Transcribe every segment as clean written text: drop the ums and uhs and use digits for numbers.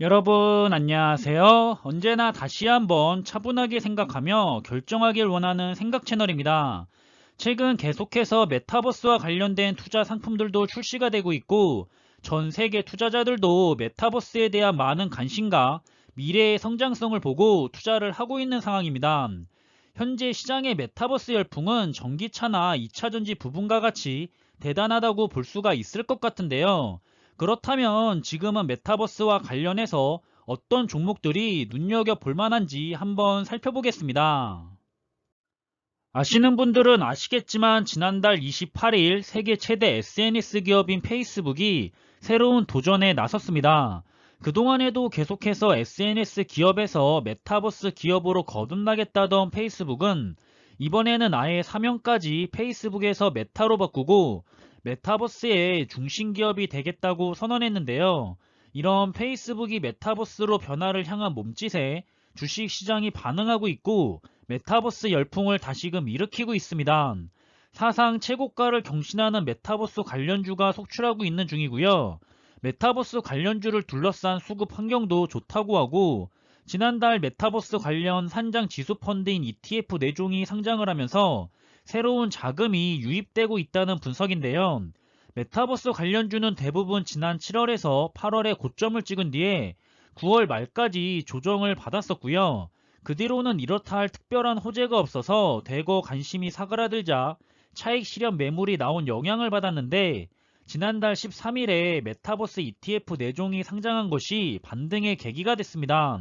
여러분 안녕하세요. 언제나 다시 한번 차분하게 생각하며 결정하길 원하는 생각 채널입니다. 최근 계속해서 메타버스와 관련된 투자 상품들도 출시가 되고 있고 전 세계 투자자들도 메타버스에 대한 많은 관심과 미래의 성장성을 보고 투자를 하고 있는 상황입니다. 현재 시장의 메타버스 열풍은 전기차나 2차전지 부분과 같이 대단하다고 볼 수가 있을 것 같은데요. 그렇다면 지금은 메타버스와 관련해서 어떤 종목들이 눈여겨볼 만한지 한번 살펴보겠습니다. 아시는 분들은 아시겠지만 지난달 28일 세계 최대 SNS 기업인 페이스북이 새로운 도전에 나섰습니다. 그동안에도 계속해서 SNS 기업에서 메타버스 기업으로 거듭나겠다던 페이스북은 이번에는 아예 사명까지 페이스북에서 메타로 바꾸고 메타버스의 중심 기업이 되겠다고 선언했는데요. 이런 페이스북이 메타버스로 변화를 향한 몸짓에 주식시장이 반응하고 있고 메타버스 열풍을 다시금 일으키고 있습니다. 사상 최고가를 경신하는 메타버스 관련주가 속출하고 있는 중이고요. 메타버스 관련주를 둘러싼 수급 환경도 좋다고 하고 지난달 메타버스 관련 산장 지수 펀드인 ETF 4종이 상장을 하면서 새로운 자금이 유입되고 있다는 분석인데요. 메타버스 관련주는 대부분 지난 7월에서 8월에 고점을 찍은 뒤에 9월 말까지 조정을 받았었고요. 그 뒤로는 이렇다 할 특별한 호재가 없어서 대거 관심이 사그라들자 차익 실현 매물이 나온 영향을 받았는데 지난달 13일에 메타버스 ETF 4종이 상장한 것이 반등의 계기가 됐습니다.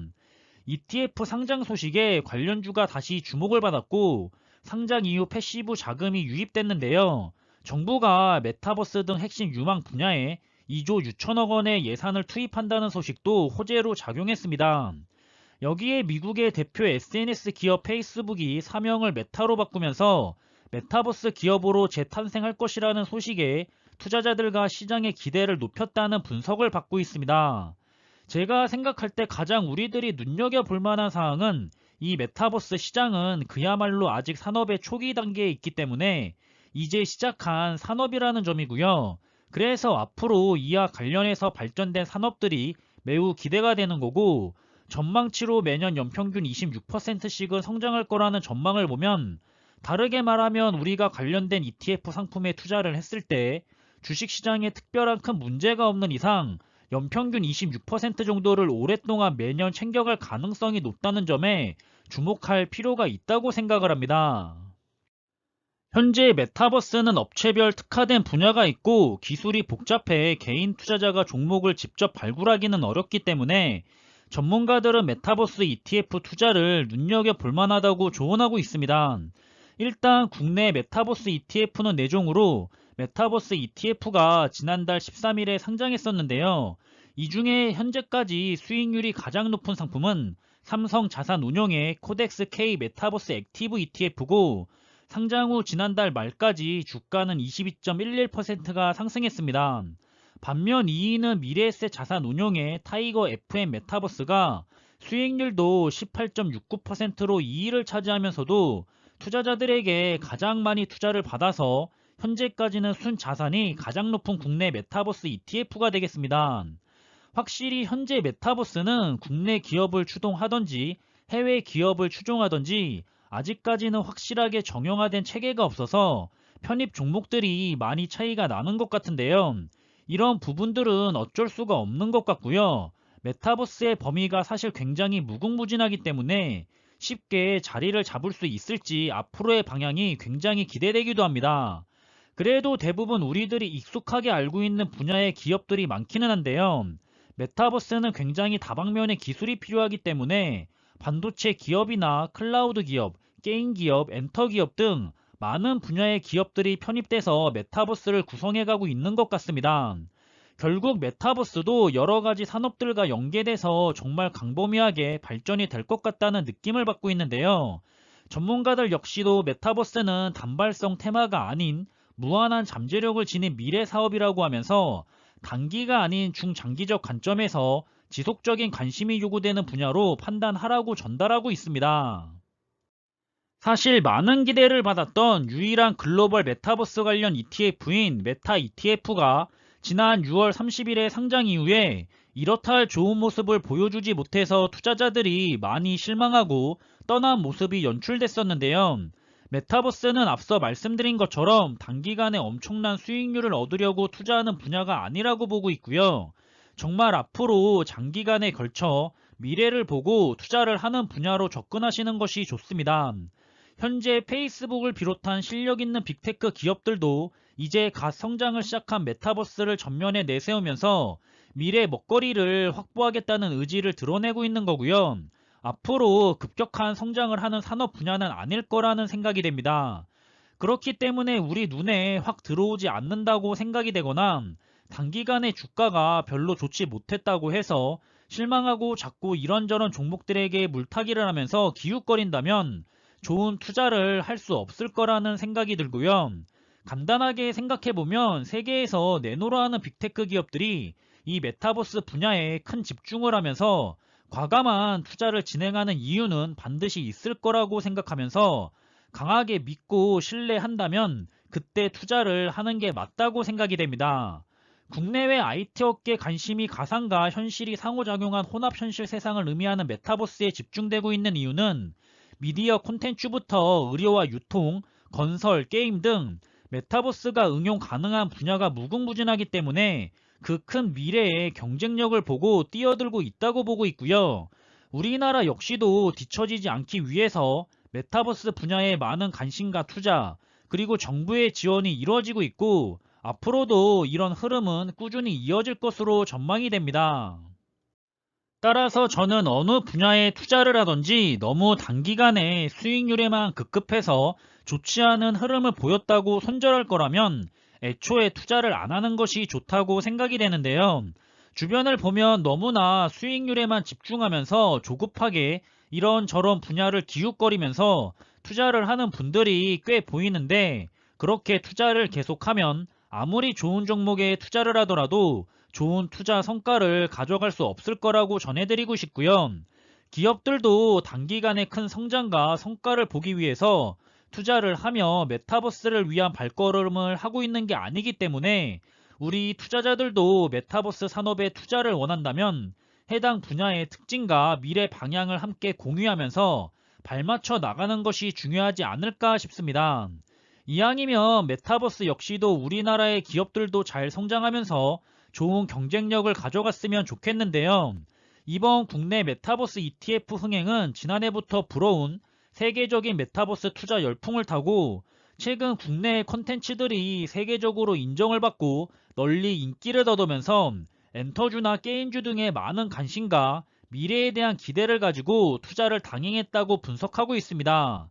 ETF 상장 소식에 관련주가 다시 주목을 받았고 상장 이후 패시브 자금이 유입됐는데요. 정부가 메타버스 등 핵심 유망 분야에 2조 6천억 원의 예산을 투입한다는 소식도 호재로 작용했습니다. 여기에 미국의 대표 SNS 기업 페이스북이 사명을 메타로 바꾸면서 메타버스 기업으로 재탄생할 것이라는 소식에 투자자들과 시장의 기대를 높였다는 분석을 받고 있습니다. 제가 생각할 때 가장 우리들이 눈여겨볼 만한 사항은 이 메타버스 시장은 그야말로 아직 산업의 초기 단계에 있기 때문에 이제 시작한 산업이라는 점이고요. 그래서 앞으로 이와 관련해서 발전된 산업들이 매우 기대가 되는 거고 전망치로 매년 연평균 26%씩은 성장할 거라는 전망을 보면 다르게 말하면 우리가 관련된 ETF 상품에 투자를 했을 때 주식시장에 특별한 큰 문제가 없는 이상 연평균 26% 정도를 오랫동안 매년 챙겨갈 가능성이 높다는 점에 주목할 필요가 있다고 생각을 합니다. 현재 메타버스는 업체별 특화된 분야가 있고 기술이 복잡해 개인 투자자가 종목을 직접 발굴하기는 어렵기 때문에 전문가들은 메타버스 ETF 투자를 눈여겨볼 만하다고 조언하고 있습니다. 일단 국내 메타버스 ETF는 4종으로 메타버스 ETF가 지난달 13일에 상장했었는데요. 이 중에 현재까지 수익률이 가장 높은 상품은 삼성자산운용의 코덱스 K 메타버스 액티브 ETF고 상장 후 지난달 말까지 주가는 22.11%가 상승했습니다. 반면 2위는 미래에셋 자산운용의 타이거 FM 메타버스가 수익률도 18.69%로 2위를 차지하면서도 투자자들에게 가장 많이 투자를 받아서 현재까지는 순자산이 가장 높은 국내 메타버스 ETF가 되겠습니다. 확실히 현재 메타버스는 국내 기업을 추동하던지 해외 기업을 추종하던지 아직까지는 확실하게 정형화된 체계가 없어서 편입 종목들이 많이 차이가 나는 것 같은데요. 이런 부분들은 어쩔 수가 없는 것 같고요. 메타버스의 범위가 사실 굉장히 무궁무진하기 때문에 쉽게 자리를 잡을 수 있을지 앞으로의 방향이 굉장히 기대되기도 합니다. 그래도 대부분 우리들이 익숙하게 알고 있는 분야의 기업들이 많기는 한데요. 메타버스는 굉장히 다방면의 기술이 필요하기 때문에 반도체 기업이나 클라우드 기업, 게임 기업, 엔터 기업 등 많은 분야의 기업들이 편입돼서 메타버스를 구성해가고 있는 것 같습니다. 결국 메타버스도 여러가지 산업들과 연계돼서 정말 광범위하게 발전이 될 것 같다는 느낌을 받고 있는데요. 전문가들 역시도 메타버스는 단발성 테마가 아닌 무한한 잠재력을 지닌 미래 사업이라고 하면서 단기가 아닌 중장기적 관점에서 지속적인 관심이 요구되는 분야로 판단하라고 전달하고 있습니다. 사실 많은 기대를 받았던 유일한 글로벌 메타버스 관련 ETF인 메타 ETF가 지난 6월 30일에 상장 이후에 이렇다 할 좋은 모습을 보여주지 못해서 투자자들이 많이 실망하고 떠난 모습이 연출됐었는데요. 메타버스는 앞서 말씀드린 것처럼 단기간에 엄청난 수익률을 얻으려고 투자하는 분야가 아니라고 보고 있고요. 정말 앞으로 장기간에 걸쳐 미래를 보고 투자를 하는 분야로 접근하시는 것이 좋습니다. 현재 페이스북을 비롯한 실력 있는 빅테크 기업들도 이제 갓 성장을 시작한 메타버스를 전면에 내세우면서 미래 먹거리를 확보하겠다는 의지를 드러내고 있는 거고요. 앞으로 급격한 성장을 하는 산업 분야는 아닐 거라는 생각이 됩니다. 그렇기 때문에 우리 눈에 확 들어오지 않는다고 생각이 되거나 단기간에 주가가 별로 좋지 못했다고 해서 실망하고 자꾸 이런저런 종목들에게 물타기를 하면서 기웃거린다면 좋은 투자를 할 수 없을 거라는 생각이 들고요. 간단하게 생각해보면 세계에서 내노라 하는 빅테크 기업들이 이 메타버스 분야에 큰 집중을 하면서 과감한 투자를 진행하는 이유는 반드시 있을 거라고 생각하면서 강하게 믿고 신뢰한다면 그때 투자를 하는 게 맞다고 생각이 됩니다. 국내외 IT 업계 관심이 가상과 현실이 상호작용한 혼합현실 세상을 의미하는 메타버스에 집중되고 있는 이유는 미디어 콘텐츠부터 의료와 유통, 건설, 게임 등 메타버스가 응용 가능한 분야가 무궁무진하기 때문에 그 큰 미래의 경쟁력을 보고 뛰어들고 있다고 보고 있고요. 우리나라 역시도 뒤처지지 않기 위해서 메타버스 분야에 많은 관심과 투자, 그리고 정부의 지원이 이루어지고 있고 앞으로도 이런 흐름은 꾸준히 이어질 것으로 전망이 됩니다. 따라서 저는 어느 분야에 투자를 하든지 너무 단기간에 수익률에만 급급해서 좋지 않은 흐름을 보였다고 손절할 거라면 애초에 투자를 안 하는 것이 좋다고 생각이 되는데요. 주변을 보면 너무나 수익률에만 집중하면서 조급하게 이런저런 분야를 기웃거리면서 투자를 하는 분들이 꽤 보이는데 그렇게 투자를 계속하면 아무리 좋은 종목에 투자를 하더라도 좋은 투자 성과를 가져갈 수 없을 거라고 전해드리고 싶고요. 기업들도 단기간에 큰 성장과 성과를 보기 위해서 투자를 하며 메타버스를 위한 발걸음을 하고 있는 게 아니기 때문에 우리 투자자들도 메타버스 산업에 투자를 원한다면 해당 분야의 특징과 미래 방향을 함께 공유하면서 발맞춰 나가는 것이 중요하지 않을까 싶습니다. 이왕이면 메타버스 역시도 우리나라의 기업들도 잘 성장하면서 좋은 경쟁력을 가져갔으면 좋겠는데요. 이번 국내 메타버스 ETF 흥행은 지난해부터 불어온 세계적인 메타버스 투자 열풍을 타고 최근 국내 콘텐츠들이 세계적으로 인정을 받고 널리 인기를 얻으면서 엔터주나 게임주 등의 많은 관심과 미래에 대한 기대를 가지고 투자를 당행했다고 분석하고 있습니다.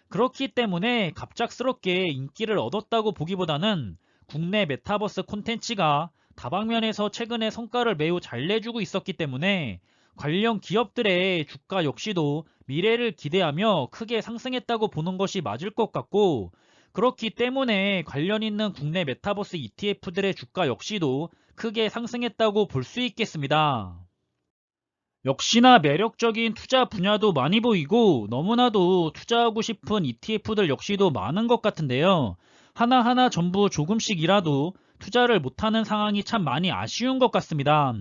그렇기 때문에 갑작스럽게 인기를 얻었다고 보기보다는 국내 메타버스 콘텐츠가 다방면에서 최근에 성과를 매우 잘 내주고 있었기 때문에 관련 기업들의 주가 역시도 미래를 기대하며 크게 상승했다고 보는 것이 맞을 것 같고 그렇기 때문에 관련 있는 국내 메타버스 ETF들의 주가 역시도 크게 상승했다고 볼 수 있겠습니다. 역시나 매력적인 투자 분야도 많이 보이고 너무나도 투자하고 싶은 ETF들 역시도 많은 것 같은데요. 하나하나 전부 조금씩이라도 투자를 못하는 상황이 참 많이 아쉬운 것 같습니다.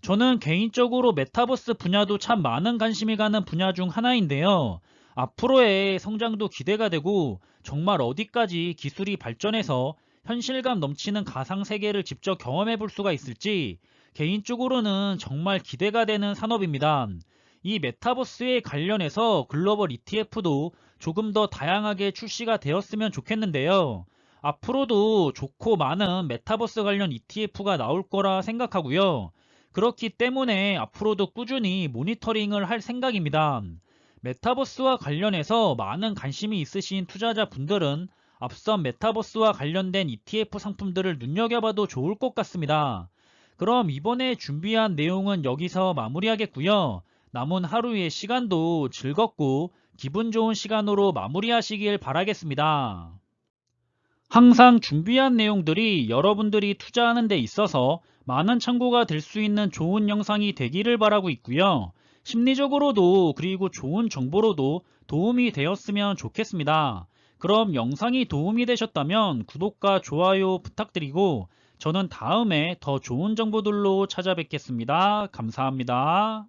저는 개인적으로 메타버스 분야도 참 많은 관심이 가는 분야 중 하나인데요. 앞으로의 성장도 기대가 되고 정말 어디까지 기술이 발전해서 현실감 넘치는 가상세계를 직접 경험해 볼 수가 있을지 개인적으로는 정말 기대가 되는 산업입니다. 이 메타버스에 관련해서 글로벌 ETF도 조금 더 다양하게 출시가 되었으면 좋겠는데요. 앞으로도 좋고 많은 메타버스 관련 ETF가 나올 거라 생각하고요. 그렇기 때문에 앞으로도 꾸준히 모니터링을 할 생각입니다. 메타버스와 관련해서 많은 관심이 있으신 투자자분들은 앞선 메타버스와 관련된 ETF 상품들을 눈여겨봐도 좋을 것 같습니다. 그럼 이번에 준비한 내용은 여기서 마무리하겠고요. 남은 하루의 시간도 즐겁고 기분 좋은 시간으로 마무리하시길 바라겠습니다. 항상 준비한 내용들이 여러분들이 투자하는 데 있어서 많은 참고가 될 수 있는 좋은 영상이 되기를 바라고 있고요. 심리적으로도 그리고 좋은 정보로도 도움이 되었으면 좋겠습니다. 그럼 영상이 도움이 되셨다면 구독과 좋아요 부탁드리고 저는 다음에 더 좋은 정보들로 찾아뵙겠습니다. 감사합니다.